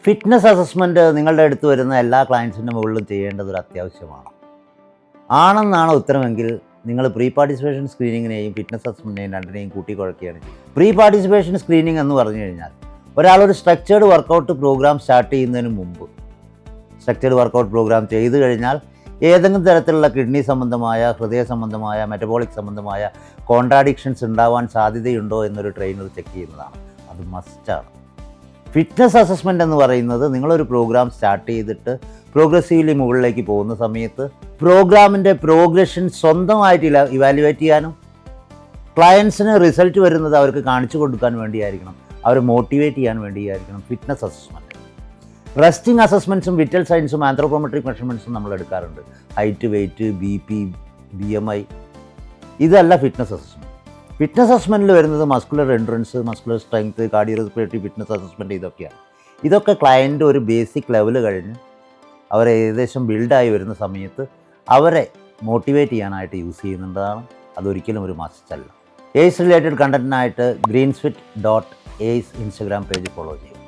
Fitness assessment നിങ്ങളുടെ അടുത്ത് വരുന്ന എല്ലാ ക്ലയൻസിൻ്റെ മുകളിലും ചെയ്യേണ്ടത് ഒരു അത്യാവശ്യമാണ്. ആണെന്നാണ് ഉത്തരമെങ്കിൽ നിങ്ങൾ പ്രീ പാർട്ടിസിപ്പേഷൻ സ്ക്രീനിങ്ങിനെയും ഫിറ്റ്നസ് അസസ്മെൻറ്റിനെയും രണ്ടിനെയും കൂട്ടിക്കുഴക്കുകയാണ് ചെയ്യുന്നത്. പ്രീ പാർട്ടിസിപ്പേഷൻ സ്ക്രീനിങ് എന്ന് പറഞ്ഞു കഴിഞ്ഞാൽ ഒരാളൊരു സ്ട്രക്ചേർഡ് വർക്കൗട്ട് പ്രോഗ്രാം സ്റ്റാർട്ട് ചെയ്യുന്നതിന് മുമ്പ് സ്ട്രക്ചേർഡ് വർക്കൗട്ട് പ്രോഗ്രാം ചെയ്തു കഴിഞ്ഞാൽ ഏതെങ്കിലും തരത്തിലുള്ള കിഡ്നി സംബന്ധമായ, ഹൃദയ സംബന്ധമായ, മെറ്റബോളിക് സംബന്ധമായ കോൺട്രാഡിക്ഷൻസ് ഉണ്ടാവാൻ സാധ്യതയുണ്ടോ എന്നൊരു ട്രെയിനർ ചെക്ക് ചെയ്യുന്നതാണ്. അത് മസ്റ്റാണ്. ഫിറ്റ്നസ് അസസ്മെൻ്റ് എന്ന് പറയുന്നത് നിങ്ങളൊരു പ്രോഗ്രാം സ്റ്റാർട്ട് ചെയ്തിട്ട് പ്രോഗ്രസീവ്ലി മുകളിലേക്ക് പോകുന്ന സമയത്ത് പ്രോഗ്രാമിൻ്റെ പ്രോഗ്രഷൻ സ്വന്തമായിട്ട് ഇവാലുവേറ്റ് ചെയ്യാനും ക്ലയൻസിന് റിസൾട്ട് വരുന്നത് അവർക്ക് കാണിച്ചു കൊടുക്കാൻ വേണ്ടിയായിരിക്കണം, അവരെ മോട്ടിവേറ്റ് ചെയ്യാൻ വേണ്ടിയായിരിക്കണം ഫിറ്റ്നസ് അസസ്മെൻറ്റ്. റെസ്റ്റിംഗ് അസസ്മെൻറ്റ്സും വിറ്റൽ സയൻസും ആന്ത്രോപോമെട്രിക് മെഷർമെൻറ്റ്സും നമ്മൾ എടുക്കാറുണ്ട്. ഹൈറ്റ്, വെയ്റ്റ്, BP, BMI, ഇതല്ല ഫിറ്റ്നസ് അസസ്മെൻറ്റ്. ഫിറ്റ്നസ് അസസ്മെൻറ്റിൽ വരുന്നത് muscular entrance, muscular strength, cardio respiratory fitness assessment, ഇതൊക്കെയാണ്. ഇതൊക്കെ ക്ലയൻറ്റ് ഒരു ബേസിക് ലെവൽ കഴിഞ്ഞ് അവർ ഏകദേശം ബിൽഡായി വരുന്ന സമയത്ത് അവരെ മോട്ടിവേറ്റ് ചെയ്യാനായിട്ട് യൂസ് ചെയ്യുന്നതാണ്. അതൊരിക്കലും ഒരു മസ്റ്റ് അല്ല. ഏസ് റിലേറ്റഡ് കണ്ടൻറ്റിനായിട്ട് greensfit.ace ഇൻസ്റ്റഗ്രാം പേജ് ഫോളോ ചെയ്യും.